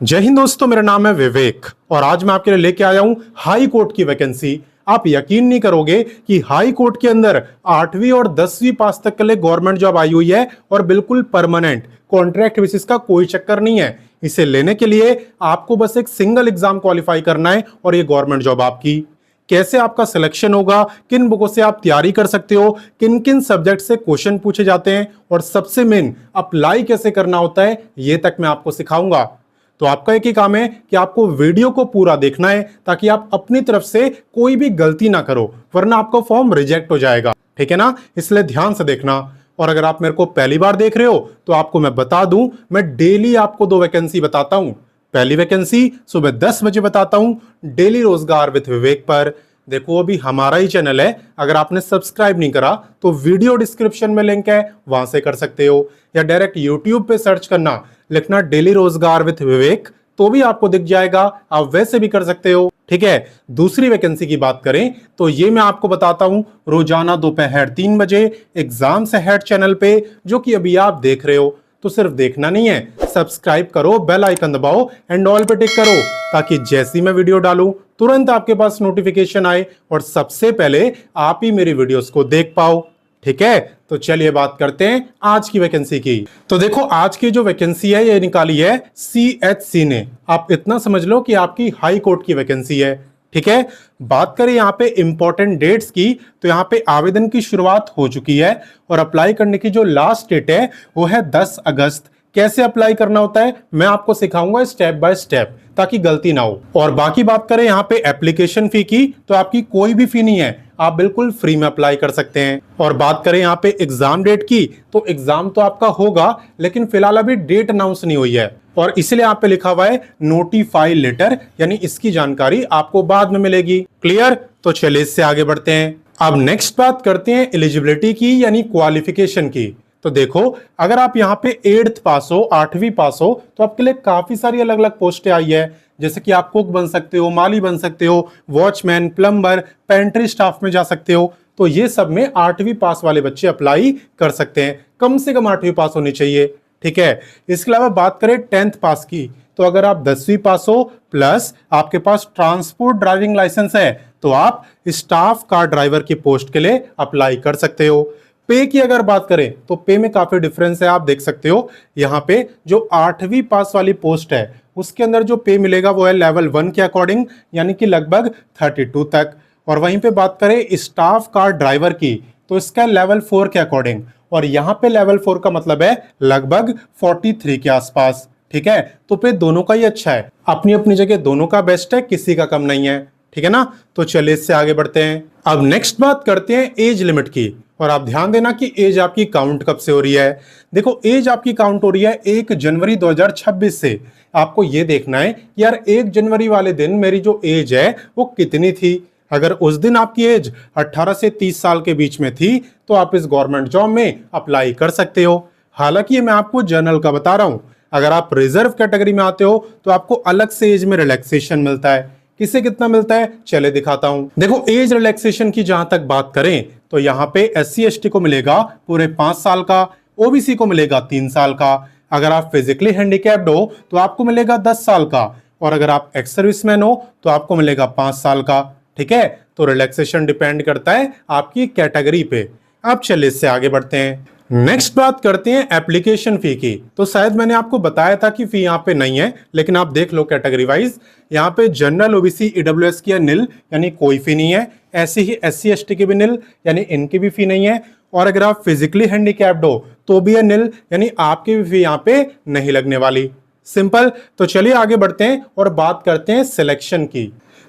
जय हिंद दोस्तों, मेरा नाम है विवेक और आज मैं आपके लिए लेके आया हूं हाई कोर्ट की वैकेंसी। आप यकीन नहीं करोगे कि हाई कोर्ट के अंदर 8वीं और 10वीं पास तक के लिए गवर्नमेंट जॉब आई हुई है और बिल्कुल परमानेंट कॉन्ट्रैक्ट बेसिस का कोई चक्कर नहीं है। इसे लेने के लिए आपको बस एक सिंगल एग्जाम क्वालिफाई करना है और ये गवर्नमेंट जॉब आपकी। कैसे आपका सिलेक्शन होगा, किन बुकों से आप तैयारी कर सकते हो, किन किन सब्जेक्ट से क्वेश्चन पूछे जाते हैं और सबसे मेन अप्लाई कैसे करना होता है, ये तक मैं आपको सिखाऊंगा। तो आपका एक ही काम है कि आपको वीडियो को पूरा देखना है ताकि आप अपनी तरफ से कोई भी गलती ना करो, वरना आपका फॉर्म रिजेक्ट हो जाएगा। ठीक है ना, इसलिए ध्यान से देखना। और अगर आप मेरे को पहली बार देख रहे हो तो आपको मैं बता दूं, मैं डेली आपको 2 वैकेंसी बताता हूं। पहली वैकेंसी सुबह 10 बजे बताता हूं डेली रोजगार विद विवेक पर। देखो अभी हमारा ही चैनल है, अगर आपने सब्सक्राइब नहीं करा तो वीडियो डिस्क्रिप्शन में लिंक है, वहां से कर सकते हो, या डायरेक्ट यूट्यूब पे सर्च करना, लिखना डेली रोजगार विद विवेक तो भी आपको दिख जाएगा। आप वैसे भी कर सकते हो। ठीक है, दूसरी वैकेंसी की बात करें तो ये मैं आपको बताता हूं रोजाना दोपहर 3 बजे एग्जाम से हेड चैनल पे, जो कि अभी आप देख रहे हो। तो सिर्फ देखना नहीं है, सब्सक्राइब करो, बेल आइकन दबाओ एंड ऑल पे टिक करो ताकि जैसी मैं वीडियो डालूं तुरंत आपके पास नोटिफिकेशन आए और सबसे पहले आप ही मेरी वीडियोस को देख पाओ। ठीक है, तो चलिए बात करते हैं आज की वैकेंसी की। तो देखो आज की जो वैकेंसी है ये निकाली है CHC ने। आप इतना समझ लो कि आपकी हाई कोर्ट की वैकेंसी है। ठीक है, बात करें यहाँ पे इंपॉर्टेंट डेट्स की तो यहाँ पे आवेदन की शुरुआत हो चुकी है और अप्लाई करने की जो लास्ट डेट है वो है 10 अगस्त। कैसे अप्लाई करना होता है मैं आपको सिखाऊंगा स्टेप बाय स्टेप ताकि गलती ना हो। और बाकी बात करें यहाँ पे एप्लीकेशन फी की तो आपकी कोई भी फी नहीं है, आप बिल्कुल फ्री में अप्लाई कर सकते हैं। और बात करें यहाँ पे एग्जाम डेट की तो एग्जाम तो आपका होगा लेकिन फिलहाल अभी डेट अनाउंस नहीं हुई है और इसलिए यहाँ पे लिखा हुआ है नोटिफाई लेटर, यानी इसकी जानकारी आपको बाद में मिलेगी। क्लियर? तो चलिए इससे आगे बढ़ते हैं। अब नेक्स्ट बात करते हैं एलिजिबिलिटी की, यानी क्वालिफिकेशन की। तो देखो अगर आप यहाँ पे 8th पास हो, 8वीं पास हो, तो आपके लिए काफी सारी अलग अलग पोस्टें आई है। जैसे कि आप कुक बन सकते हो, माली बन सकते हो, वॉचमैन, प्लम्बर, पेंट्री स्टाफ में जा सकते हो। तो ये सब में 8वीं पास वाले बच्चे अप्लाई कर सकते हैं, कम से कम 8वीं पास होनी चाहिए। ठीक है, इसके अलावा बात करें 10th पास की तो अगर आप 10वीं पास हो प्लस आपके पास ट्रांसपोर्ट ड्राइविंग लाइसेंस है तो आप स्टाफ कार ड्राइवर की पोस्ट के लिए अप्लाई कर सकते हो। पे की अगर बात करें तो पे में काफी डिफरेंस है, आप देख सकते हो। यहाँ पे जो 8वीं पास वाली पोस्ट है उसके अंदर जो पे मिलेगा वो है लेवल 1 के अकॉर्डिंग, यानी कि लगभग 32 तक। और वहीं पे बात करें स्टाफ कार ड्राइवर की तो इसका लेवल 4 के अकॉर्डिंग, और यहाँ पे लेवल 4 का मतलब है लगभग 43 के आसपास। ठीक है, तो पे दोनों का ही अच्छा है, अपनी अपनी जगह दोनों का बेस्ट है, किसी का कम नहीं है। ठीक है ना, तो चलिए इससे आगे बढ़ते हैं। अब नेक्स्ट बात करते हैं एज लिमिट की, और आप ध्यान देना कि एज आपकी काउंट कब से हो रही है। देखो एज आपकी काउंट हो रही है 1 जनवरी 2026 से। आपको ये देखना है कि यार 1 जनवरी वाले दिन मेरी जो एज है वो कितनी थी। अगर उस दिन आपकी एज 18 से 30 साल के बीच में थी तो आप इस गवर्नमेंट जॉब में अप्लाई कर सकते हो। हालांकि ये मैं आपको जनरल का बता रहा हूं, अगर आप रिजर्व कैटेगरी में आते हो तो आपको अलग से एज में रिलैक्सेशन मिलता है। किसे कितना मिलता है चले दिखाता हूं। देखो एज रिलैक्सेशन की जहां तक बात करें तो यहाँ पे SC ST को मिलेगा पूरे 5 साल का, OBC को मिलेगा 3 साल का, अगर आप फिजिकली हैंडीकैप्ड हो तो आपको मिलेगा 10 साल का, और अगर आप एक्स सर्विसमैन हो तो आपको मिलेगा 5 साल का। ठीक है, तो रिलैक्सेशन डिपेंड करता है आपकी कैटेगरी पे। अब चलिए इससे आगे बढ़ते हैं। नेक्स्ट बात करते हैं एप्लीकेशन फी की। तो शायद मैंने आपको बताया था कि फी यहाँ पे नहीं है, लेकिन आप देख लो कैटेगरी वाइज, यहाँ पे जनरल, OBC, EWS की निल, यानी कोई फी नहीं है। ऐसे ही SC ST की भी निल, यानी इनकी भी फी नहीं है। और अगर आप फिजिकली हैंडीकैप्ड हो तो भी है निल, यानी आपकी भी फी यहाँ पे नहीं लगने वाली। सिंपल। तो चलिए आगे बढ़ते हैं और बात करते हैं सिलेक्शन की।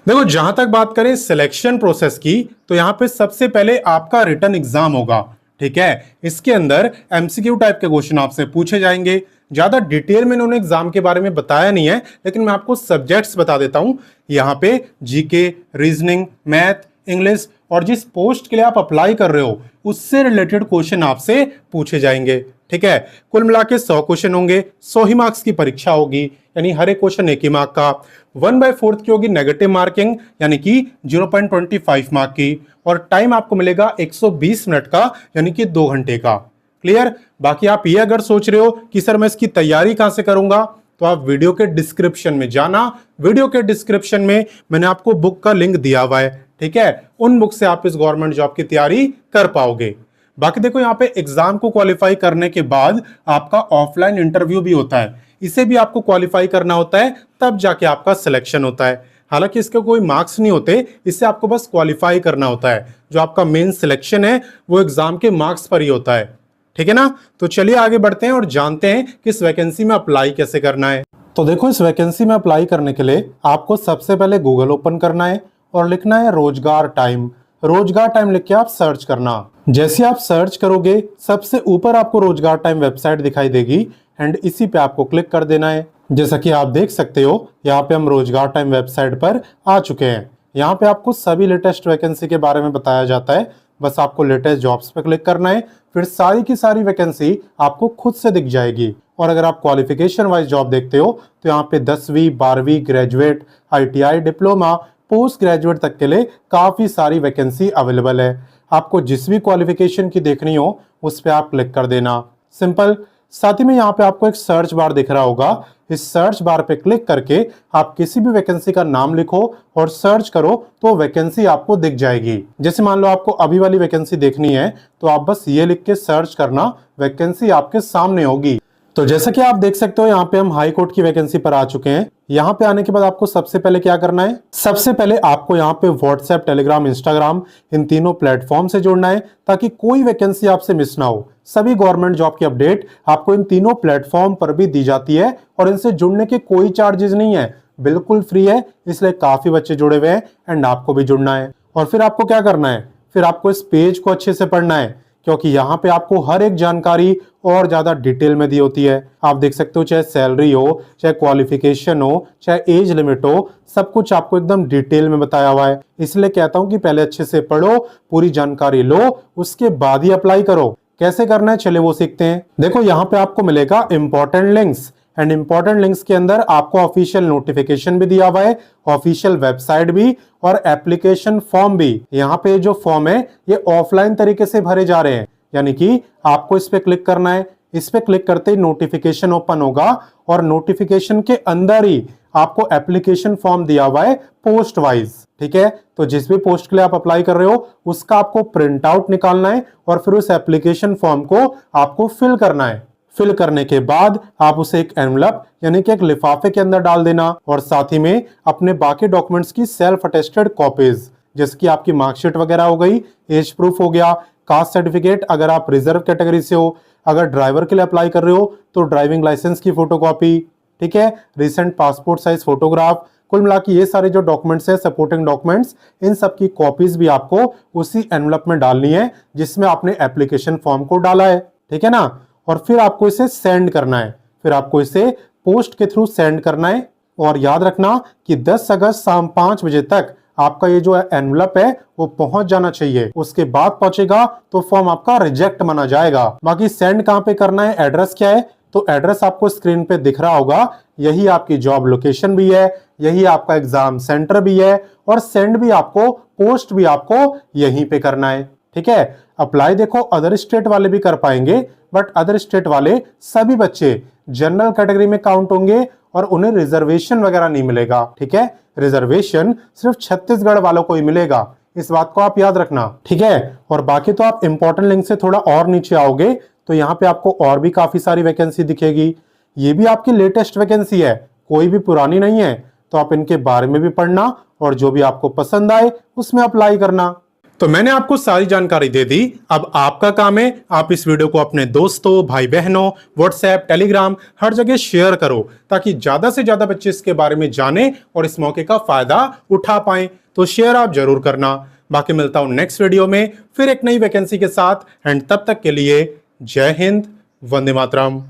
देखो जहां तक बात करें सिलेक्शन प्रोसेस की तो यहाँ पे सबसे पहले आपका रिटन एग्जाम होगा। ठीक है, इसके अंदर MCQ टाइप के क्वेश्चन आपसे पूछे जाएंगे। ज्यादा डिटेल में इन्होंने एग्जाम के बारे में बताया नहीं है, लेकिन मैं आपको सब्जेक्ट्स बता देता हूं। यहाँ पे GK, रीजनिंग, मैथ, इंग्लिश, और जिस पोस्ट के लिए आप अप्लाई कर रहे हो उससे रिलेटेड क्वेश्चन आपसे पूछे जाएंगे। ठीक है, कुल मिला के 100 क्वेश्चन होंगे, 100 ही मार्क्स की परीक्षा होगी, यानी हर एक क्वेश्चन 1 ही मार्क का। 1/4 की होगी नेगेटिव मार्किंग, यानी कि 0.25 मार्क की, और टाइम आपको मिलेगा 120 मिनट का, यानी कि 2 घंटे का। क्लियर? बाकी आप ये अगर सोच रहे हो कि सर मैं इसकी तैयारी कहां से करूंगा, तो आप वीडियो के डिस्क्रिप्शन में जाना। वीडियो के डिस्क्रिप्शन में मैंने आपको बुक का लिंक दिया हुआ है, ठीक है। उन बुक से आप इस गवर्नमेंट जॉब की तैयारी कर पाओगे। बाकी देखो यहाँ पे एग्जाम को क्वालिफाई करने के बाद आपका ऑफलाइन इंटरव्यू भी होता है, इसे भी आपको क्वालिफाई करना होता है, तब जाके आपका सिलेक्शन होता है। हालांकि इसके कोई मार्क्स नहीं होते, इससे आपको बस क्वालिफाई करना होता है। जो आपका मेन सिलेक्शन है वो एग्जाम के मार्क्स पर ही होता है, ठीक है ना। तो चलिए आगे बढ़ते हैं और जानते हैं कि इस वैकेंसी में अप्लाई कैसे करना है। तो देखो इस वैकेंसी में अप्लाई करने के लिए आपको सबसे पहले गूगल ओपन करना है और लिखना है रोजगार टाइम। रोजगार टाइम लिख के आप सर्च करना। जैसे आप सर्च करोगे सबसे ऊपर आपको रोजगार टाइम वेबसाइट दिखाई देगी एंड इसी पे आपको क्लिक कर देना है। जैसा कि आप देख सकते हो यहाँ पे हम रोजगार टाइम वेबसाइट पर आ चुके हैं। यहाँ पे आपको सभी लेटेस्ट वैकेंसी के बारे में बताया जाता है, बस आपको लेटेस्ट जॉब्स पे क्लिक करना है, फिर सारी की सारी वैकेंसी आपको खुद से दिख जाएगी। और अगर आप क्वालिफिकेशन वाइज जॉब देखते हो तो यहाँ पे 10वीं 12वीं graduate, ITI, diploma, post graduate तक के लिए काफी सारी वैकेंसी अवेलेबल है। आपको जिस भी क्वालिफिकेशन की देखनी हो उस पर आप क्लिक कर देना, सिंपल। साथ ही में यहाँ पे आपको एक सर्च बार दिख रहा होगा, इस सर्च बार पे क्लिक करके आप किसी भी वैकेंसी का नाम लिखो और सर्च करो तो वैकेंसी आपको दिख जाएगी। जैसे मान लो आपको अभी वाली वैकेंसी देखनी है तो आप बस ये लिख के सर्च करना, वैकेंसी आपके सामने होगी। तो जैसा कि आप देख सकते हो यहाँ पे हम हाई कोर्ट की वैकेंसी पर आ चुके हैं। यहाँ पे आने के बाद आपको सबसे पहले क्या करना है, सबसे पहले आपको यहाँ पे व्हाट्सएप, टेलीग्राम, इंस्टाग्राम इन तीनों प्लेटफॉर्म से जुड़ना है ताकि कोई वैकेंसी आपसे मिस ना हो। सभी गवर्नमेंट जॉब की अपडेट आपको इन तीनों प्लेटफॉर्म पर भी दी जाती है और इनसे जुड़ने के कोई चार्जेस नहीं है, बिल्कुल फ्री है, इसलिए काफी बच्चे जुड़े हुए हैं एंड आपको भी जुड़ना है। और फिर आपको क्या करना है, फिर आपको इस पेज को अच्छे से पढ़ना है क्योंकि यहाँ पे आपको हर एक जानकारी और ज्यादा डिटेल में दी होती है। आप देख सकते हो चाहे सैलरी हो, चाहे क्वालिफिकेशन हो, चाहे एज लिमिट हो, सब कुछ आपको एकदम डिटेल में बताया हुआ है। इसलिए कहता हूं कि पहले अच्छे से पढ़ो, पूरी जानकारी लो, उसके बाद ही अप्लाई करो। कैसे करना है चलिए वो सीखते हैं। देखो यहाँ पे आपको मिलेगा important links and important links के अंदर आपको ऑफिशियल नोटिफिकेशन भी दिया हुआ है, ऑफिशियल वेबसाइट भी और एप्लीकेशन फॉर्म भी। यहाँ पे जो फॉर्म है ये ऑफलाइन तरीके से भरे जा रहे हैं, यानी कि आपको इस पे क्लिक करना है। इस पे क्लिक करते ही नोटिफिकेशन ओपन होगा और नोटिफिकेशन के अंदर ही आपको एप्लीकेशन फॉर्म दिया हुआ है पोस्ट वाइज, ठीक है। तो जिस भी पोस्ट के लिए आप अप्लाई कर रहे हो उसका आपको प्रिंट आउट निकालना है और फिर उस एप्लीकेशन फॉर्म को आपको फिल करना है। फिल करने के बाद आप उसे एक एनवलप यानी कि एक लिफाफे के अंदर डाल देना और साथ ही में अपने बाकी डॉक्यूमेंट्स की सेल्फ अटेस्टेड कॉपीज, जैसे कि आपकी मार्कशीट वगैरह हो गई, एज प्रूफ हो गया, कास्ट सर्टिफिकेट अगर आप रिजर्व कैटेगरी से हो, अगर ड्राइवर के लिए अप्लाई कर रहे हो तो ड्राइविंग लाइसेंस की फोटोकॉपी, ठीक है, रिसेंट पासपोर्ट साइज फोटोग्राफ, कुल मिला के ये सारे जो डॉक्यूमेंट्स है सपोर्टिंग डॉक्यूमेंट्स, इन सब की कॉपीज भी आपको उसी एनवलप में डालनी है जिसमें आपने एप्लीकेशन फॉर्म को डाला है, ठीक है ना। और फिर आपको इसे सेंड करना है, फिर आपको इसे पोस्ट के थ्रू सेंड करना है। और याद रखना कि 10 अगस्त शाम 5 बजे तक आपका ये जो एनवलप है वो पहुंच जाना चाहिए। उसके बाद पहुंचेगा तो फॉर्म आपका रिजेक्ट माना जाएगा। बाकी सेंड कहां पे करना है, एड्रेस क्या है, तो एड्रेस आपको स्क्रीन पे दिख रहा होगा, यही आपकी जॉब लोकेशन भी है, यही आपका एग्जाम सेंटर भी है और सेंड भी आपको, पोस्ट भी आपको यहीं पे करना है, ठीक है। अप्लाई देखो अदर स्टेट वाले भी कर पाएंगे, बट अदर स्टेट वाले सभी बच्चे जनरल कैटेगरी में काउंट होंगे और उन्हें रिजर्वेशन वगैरह नहीं मिलेगा, ठीक है। रिजर्वेशन सिर्फ छत्तीसगढ़ वालों को ही मिलेगा, इस बात को आप याद रखना, ठीक है। और बाकी तो आप इंपॉर्टेंट लिंक से थोड़ा और नीचे आओगे तो यहाँ पे आपको और भी काफी सारी वैकेंसी दिखेगी। ये भी आपकी लेटेस्ट वैकेंसी है, कोई भी पुरानी नहीं है, तो आप इनके बारे में भी पढ़ना और जो भी आपको पसंद आए उसमें अप्लाई करना। तो मैंने आपको सारी जानकारी दे दी, अब आपका काम है आप इस वीडियो को अपने दोस्तों, भाई बहनों, व्हाट्सएप, टेलीग्राम हर जगह शेयर करो ताकि ज्यादा से ज्यादा बच्चे इसके बारे में जाने और इस मौके का फायदा उठा पाएं। तो शेयर आप जरूर करना। बाकी मिलता हूं नेक्स्ट वीडियो में फिर एक नई वैकेंसी के साथ एंड तब तक के लिए जय हिंद, वंदे मातरम।